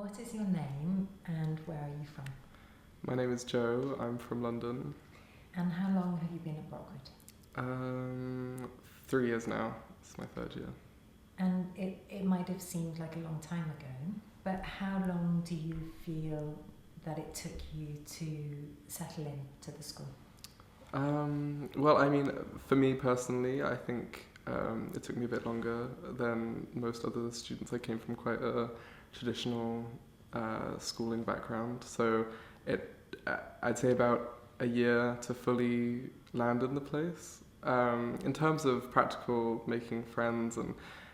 what is your name and where are you from? My name is Joe. I'm from London. And how long have you been at Brockwood? 3 years now. It's my third year. And it might have seemed like a long time ago, but how long do you feel that it took you to settle in to the school? Well, I mean, for me personally, I think it took me a bit longer than most other students. I came from quite a traditional schooling background, so I'd say about a year to fully land in the place. In terms of practical making friends and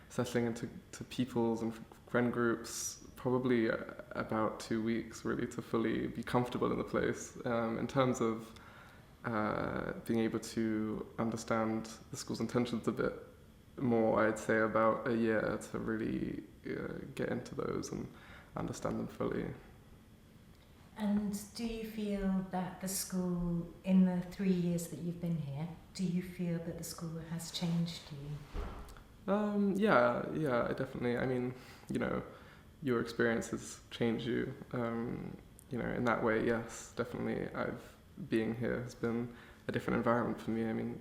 settling into peoples and friend groups, probably about 2 weeks really to fully be comfortable in the place. In terms of being able to understand the school's intentions a bit more, I'd say about a year to really get into those and understand them fully. And do you feel that the school, in the 3 years that you've been here, do you feel that the school has changed you? Yeah, definitely. I mean, your experiences change you. In that way, yes, definitely. Being here has been a different environment for me. I mean,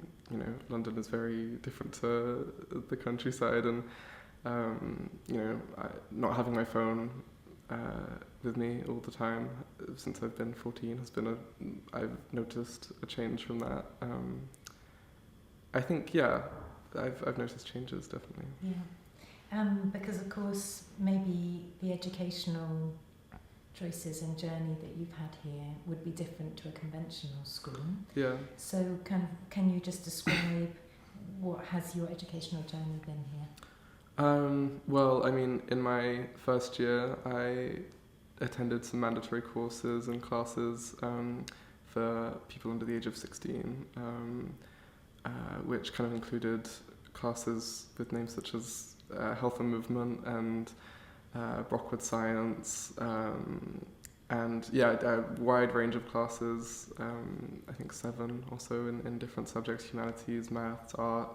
London is very different to the countryside, and not having my phone with me all the time since I've been 14 I've noticed a change from that. I think, I've noticed changes, definitely. Yeah, because of course maybe the educational choices and journey that you've had here would be different to a conventional school. Yeah. So can you just describe what has your educational journey been here? Well, I mean, in my first year, I attended some mandatory courses and classes for people under the age of 16, which kind of included classes with names such as Health and Movement and Brockwood Science, and a wide range of classes, I think 7 or so in different subjects: humanities, maths, art.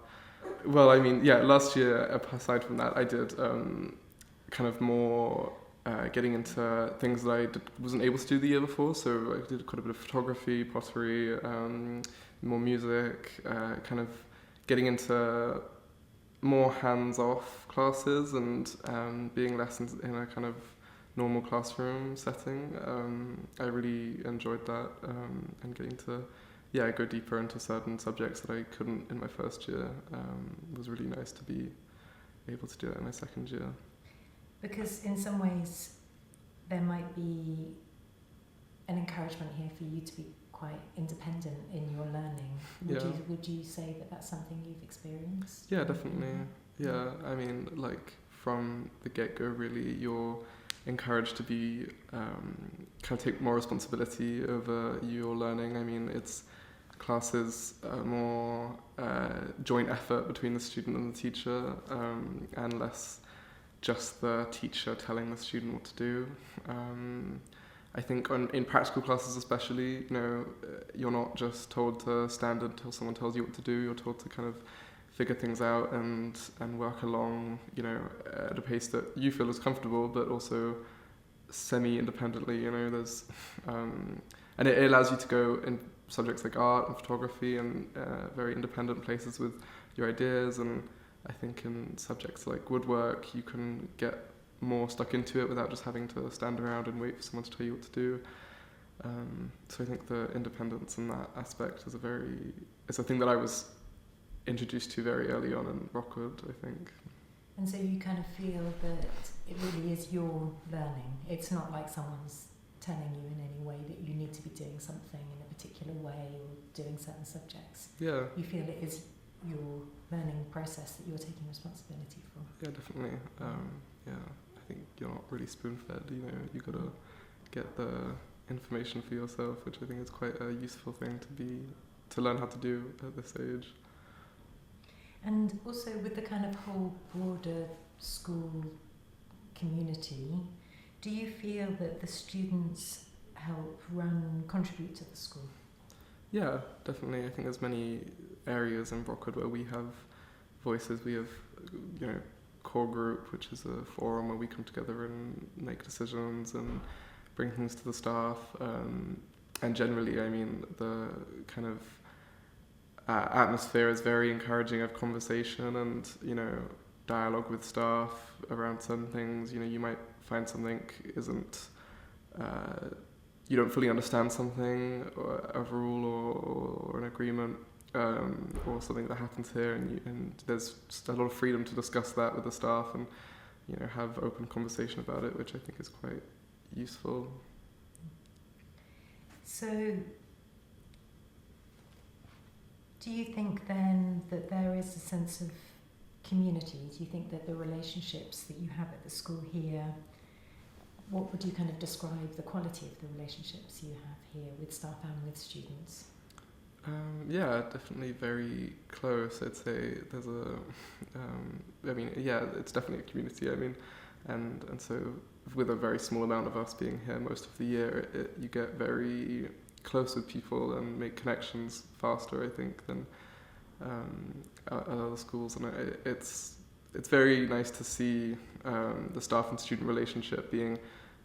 Well, I mean, last year, aside from that, I did kind of more getting into things that I wasn't able to do the year before. So I did quite a bit of photography, pottery, more music, kind of getting into more hands-off classes and being less in a kind of normal classroom setting. I really enjoyed that, and getting to go deeper into certain subjects that I couldn't in my first year. It was really nice to be able to do that in my second year. Because in some ways there might be an encouragement here for you to be quite independent in your learning. Would you say that that's something you've experienced? Yeah, definitely. Yeah, I mean, like from the get-go, really, you're encouraged to be kind of take more responsibility over your learning. I mean, classes are more joint effort between the student and the teacher, and less just the teacher telling the student what to do. I think in practical classes especially, you're not just told to stand until someone tells you what to do. You're told to kind of figure things out and work along, at a pace that you feel is comfortable, but also semi-independently. There's and it allows you to go in subjects like art and photography and very independent places with your ideas. And I think in subjects like woodwork, you can get more stuck into it without just having to stand around and wait for someone to tell you what to do. So I think the independence in that aspect is it's a thing that I was introduced to very early on in Brockwood, I think. And so you kind of feel that it really is your learning. It's not like someone's telling you in any way that you need to be doing something in a particular way or doing certain subjects. Yeah. You feel it is your learning process that you're taking responsibility for. Yeah, definitely. I think you're not really spoon-fed, you got to get the information for yourself, which I think is quite a useful thing to learn how to do at this age. And also with the kind of whole broader school community, do you feel that the students contribute to the school? Yeah, definitely. I think there's many areas in Brockwood where we have voices. We have, core group, which is a forum where we come together and make decisions and bring things to the staff. And generally, I mean, the kind of atmosphere is very encouraging of conversation and, you know, dialogue with staff around certain things. You know, you might find something isn't, you don't fully understand something, or a rule or an agreement, or something that happens here, and there's just a lot of freedom to discuss that with the staff and, you know, have open conversation about it, which I think is quite useful. So, do you think then that there is a sense of community? Do you think that the relationships that you have at the school here, what would you kind of describe the quality of the relationships you have here with staff and with students? Yeah, definitely very close. I'd say there's I mean, yeah, it's definitely a community. I mean, and so with a very small amount of us being here most of the year, you get very close with people and make connections faster, I think, than at other schools. And it's very nice to see the staff and student relationship being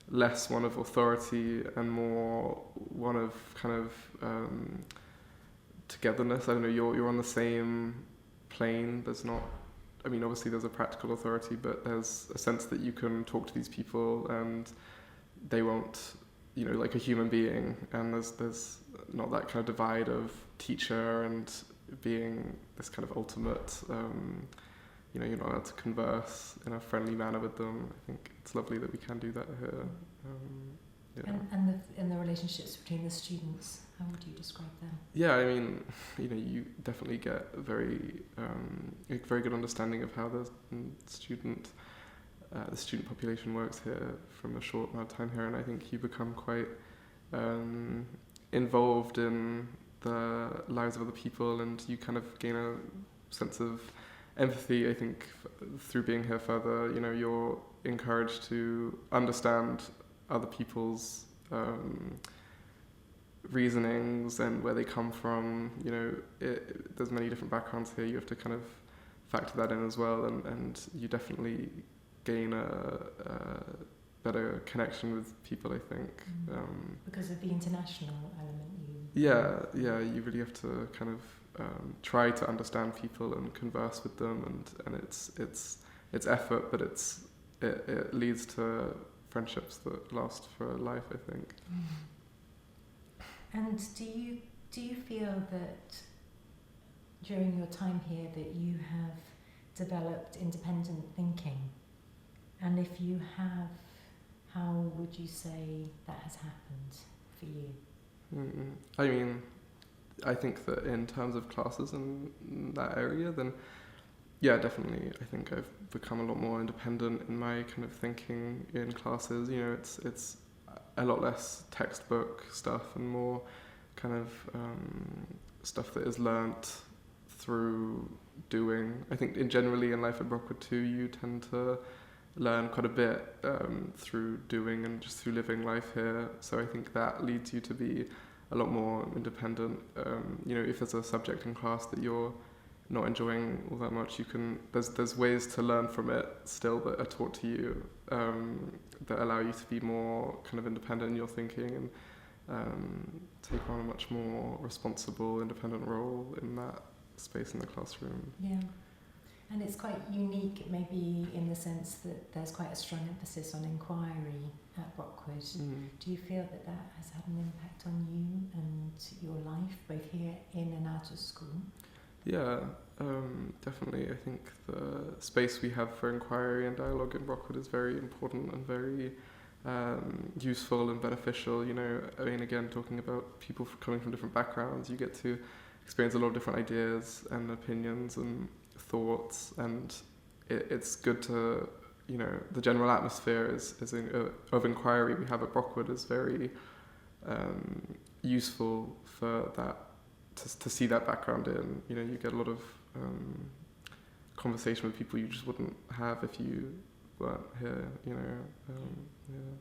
less one of authority and more one of kind of togetherness. I don't know, you're on the same plane. There's not, I mean, obviously there's a practical authority, but there's a sense that you can talk to these people and they won't, you know, like a human being, and there's not that kind of divide of teacher and being this kind of ultimate, you know, you're not allowed to converse in a friendly manner with them. I think it's lovely that we can do that here. Yeah. And the relationships between the students, how would you describe them? Yeah, I mean, you know, you definitely get a very good understanding of how the student population works here from a short amount of time here, and I think you become quite involved in the lives of other people, and you kind of gain a sense of empathy, I think, through being here further. You know, you're encouraged to understand other people's reasonings and where they come from. You know, there's many different backgrounds here. You have to kind of factor that in as well, and you definitely gain a better connection with people, I think. Because of the international element you really have to kind of try to understand people and converse with them, and it's effort, but it leads to friendships that last for a life, I think. And do you feel that during your time here that you have developed independent thinking? And if you have, how would you say that has happened for you? I mean, I think that in terms of classes in that area, then yeah, definitely. I think I've become a lot more independent in my kind of thinking in classes. You know, it's a lot less textbook stuff and more kind of stuff that is learnt through doing. I think generally in life at Brockwood too, you tend to learn quite a bit through doing and just through living life here. So I think that leads you to be a lot more independent. You know, if there's a subject in class that you're not enjoying all that much, you can. There's ways to learn from it still that are taught to you that allow you to be more kind of independent in your thinking and take on a much more responsible, independent role in that space in the classroom. Yeah. And it's quite unique, maybe in the sense that there's quite a strong emphasis on inquiry at Brockwood. Do you feel that that has had an impact on you and your life, both here in and out of school? Yeah, definitely. I think the space we have for inquiry and dialogue in Brockwood is very important and very useful and beneficial. You know, I mean, again, talking about people coming from different backgrounds, you get to experience a lot of different ideas and opinions and thoughts, and it's good to, you know, the general atmosphere of inquiry we have at Brockwood is very useful for that, to see that background in. You know, you get a lot of conversation with people you just wouldn't have if you weren't here, you know. Yeah.